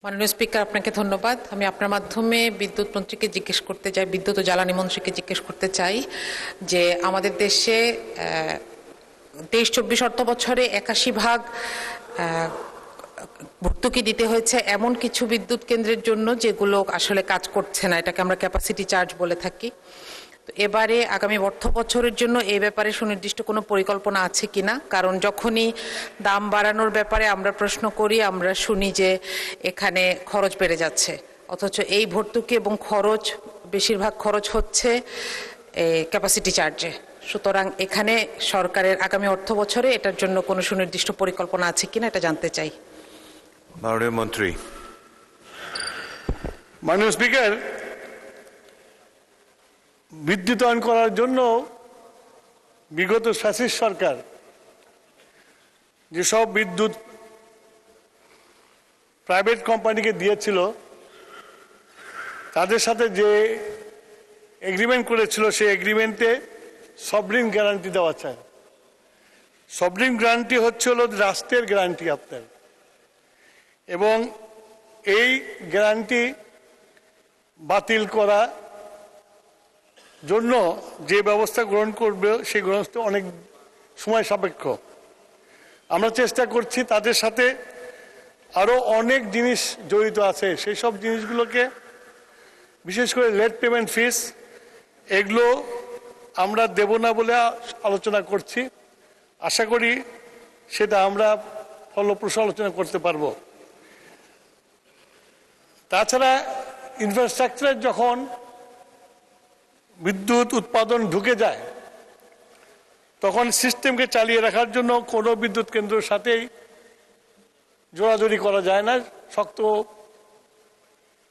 মাননীয় স্পিকার, আপনাকে ধন্যবাদ। আমি আপনার মাধ্যমে বিদ্যুৎ মন্ত্রীকে জিজ্ঞেস করতে চাই, বিদ্যুৎ ও জ্বালানি মন্ত্রীকে জিজ্ঞেস করতে চাই যে আমাদের দেশে 23-24 অর্থ বছরে 81 ভাগ ভর্তুকি দিতে হয়েছে এমন কিছু বিদ্যুৎ কেন্দ্রের জন্য যেগুলো আসলে কাজ করছে না, এটাকে আমরা ক্যাপাসিটি চার্জ বলে থাকি। এবারে আগামী অর্থ বছরের জন্য এই ব্যাপারে সুনির্দিষ্ট কোনো পরিকল্পনা আছে কিনা? কারণ যখনই দাম বাড়ানোর ব্যাপারে আমরা প্রশ্ন করি, আমরা শুনি যে এখানে খরচ বেড়ে যাচ্ছে, অথচ এই ভর্তুকি এবং খরচ বেশিরভাগ খরচ হচ্ছে ক্যাপাসিটি চার্জে। সুতরাং এখানে সরকারের আগামী অর্থ বছরে এটার জন্য কোনো সুনির্দিষ্ট পরিকল্পনা আছে কিনা এটা জানতে চাই। মাননীয় মন্ত্রী। মাননীয় স্পিকার, বিদ্যুতায়ন করার জন্য বিগত ফ্যাসিস্ট সরকার যেসব বিদ্যুৎ প্রাইভেট কোম্পানিকে দিয়েছিল, তাদের সাথে যে এগ্রিমেন্ট করেছিল সেই এগ্রিমেন্টে সবরিন গ্যারান্টি দেওয়া চায়। সবরিন গ্যারান্টি হচ্ছে হলো রাষ্ট্রের গ্যারান্টি আপনার, এবং এই গ্যারান্টি বাতিল করা জন্য যে ব্যবস্থা গ্রহণ করবে সেই ব্যবস্থা অনেক সময় সাপেক্ষ। আমরা চেষ্টা করছি, তাদের সাথে আরও অনেক জিনিস জড়িত আছে, সেই সব জিনিসগুলোকে বিশেষ করে লেট পেমেন্ট ফিস এগুলো আমরা দেব না বলে আলোচনা করছি। আশা করি সেটা আমরা ফলপ্রসূ আলোচনা করতে পারবো। তাছাড়া ইনফ্রাস্ট্রাকচারের যখন বিদ্যুৎ উৎপাদন ঢুকে যায়, তখন সিস্টেমকে চালিয়ে রাখার জন্য কোনো বিদ্যুৎ কেন্দ্রের সাথেই জোরাজোরি করা যায় না, শক্ত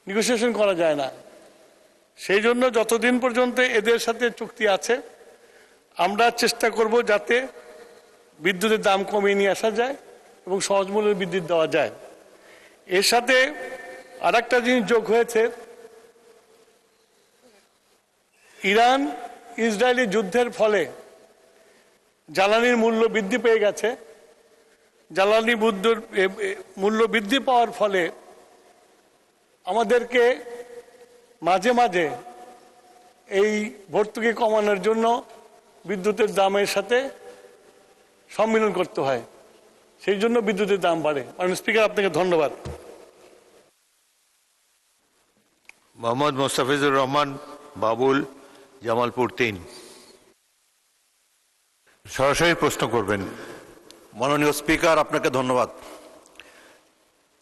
নেগোসিয়েশন করা যায় না। সেই জন্য যতদিন পর্যন্ত এদের সাথে চুক্তি আছে, আমরা চেষ্টা করব যাতে বিদ্যুতের দাম কমিয়ে নিয়ে আসা যায় এবং সহজ মূল্যে বিদ্যুৎ দেওয়া যায়। এর সাথে আর একটা জিনিস যোগ হয়েছে, ইরান ইসরায়েলি যুদ্ধের ফলে জ্বালানির মূল্য বৃদ্ধি পেয়ে গেছে। জ্বালানি মূল্য বৃদ্ধি পাওয়ার ফলে আমাদেরকে মাঝে মাঝে এই ভর্তুকি কমানোর জন্য বিদ্যুতের দামের সাথে সম্মিলন করতে হয়, সেই জন্য বিদ্যুতের দাম বাড়ে। মাননীয় স্পিকার, আপনাকে ধন্যবাদ। মোহাম্মদ মোস্তাফিজুর রহমান বাবুল, জামালপুর 3। সরাসরি প্রশ্ন করবেন। মাননীয় স্পিকার, আপনাকে ধন্যবাদ।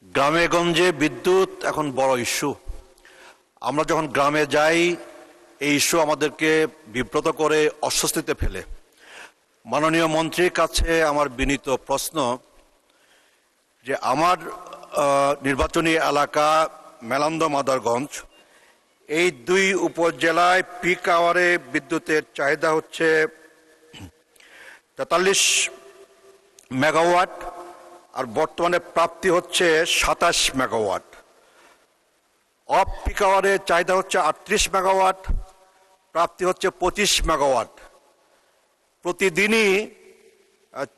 গ্রামে গঞ্জে বিদ্যুৎ এখন বড় ইস্যু। আমরা যখন গ্রামে যাই, এই ইস্যু আমাদেরকে বিব্রত করে, অস্বস্তিতে ফেলে। মাননীয় মন্ত্রীর কাছে আমার বিনীত প্রশ্ন যে আমার নির্বাচনী এলাকা মেলান্দ মাদারগঞ্জ, এই 2 উপজেলায় পিক আওয়ারে বিদ্যুতের চাহিদা হচ্ছে 43 মেগাওয়াট, আর বর্তমানে প্রাপ্তি হচ্ছে 27 মেগাওয়াট। অফ পিক আওয়ারে চাহিদা হচ্ছে 38 মেগাওয়াট, প্রাপ্তি হচ্ছে 25 মেগাওয়াট। প্রতিদিনই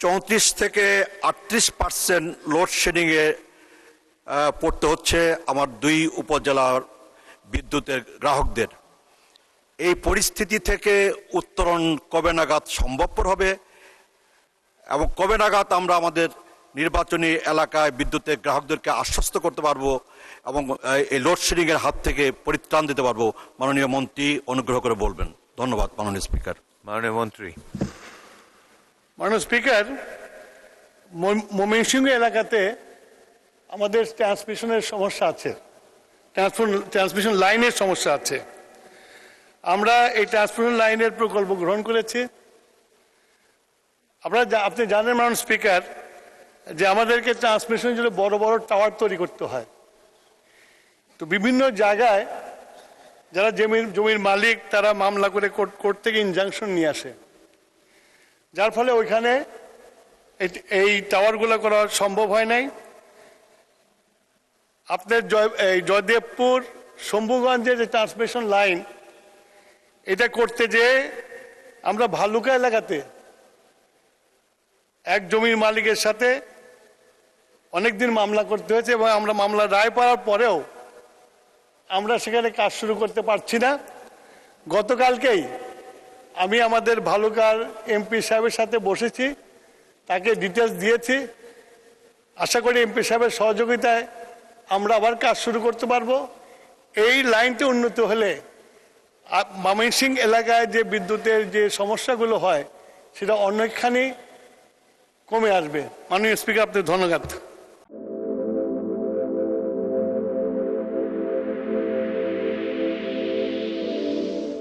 34 থেকে 38% লোডশেডিংয়ে পড়তে হচ্ছে আমার 2 উপজেলার বিদ্যুতের গ্রাহকদের। এই পরিস্থিতি থেকে উত্তরণ কবে নাগাদ সম্ভবপর হবে এবং কবে নাগাদ আমরা আমাদের নির্বাচনী এলাকায় বিদ্যুতের গ্রাহকদেরকে আশ্বস্ত করতে পারবো এবং এই লোডশেডিংয়ের হাত থেকে পরিত্রাণ দিতে পারবো? মাননীয় মন্ত্রী অনুগ্রহ করে বলবেন। ধন্যবাদ মাননীয় স্পিকার। মাননীয় মন্ত্রী। মাননীয় স্পিকার, ময়মনসিংহ এলাকাতে আমাদের ট্রান্সমিশনের সমস্যা আছে, ট্রান্সমিশন লাইনের সমস্যা আছে। আমরা এই ট্রান্সমিশন লাইনের প্রকল্প গ্রহণ করেছি। আপনি জানেন মাননীয় স্পিকার যে আমাদেরকে ট্রান্সমিশনের জন্য বড় বড় টাওয়ার তৈরি করতে হয়। তো বিভিন্ন জায়গায় যারা জমির মালিক তারা মামলা করে কোর্ট থেকে ইনজাংশন নিয়ে আসে, যার ফলে ওইখানে এই টাওয়ারগুলো করা সম্ভব হয় নাই। আপনার জয়দেবপুর শম্ভুগঞ্জের যে ট্রান্সমিশন লাইন, এটা করতে যেয়ে আমরা ভালুকা এলাকাতে এক জমির মালিকের সাথে অনেক দিন মামলা করতে হয়েছে এবং আমরা মামলা রায় পাওয়ার পরেও আমরা সেখানে কাজ শুরু করতে পারছি না। গতকালকেই আমি আমাদের ভালুকার এমপি সাহেবের সাথে বসেছি, তাকে ডিটেলস দিয়েছি। আশা করি এমপি সাহেবের সহযোগিতায় আমরা আবার কাজ শুরু করতে পারবো। এই লাইনটি উন্নত হলে ময়মনসিংহ এলাকায় যে বিদ্যুতের যে সমস্যাগুলো হয় সেটা অনেকখানি কমে আসবে। মাননীয় স্পিকার, আপনাকে ধন্যবাদ।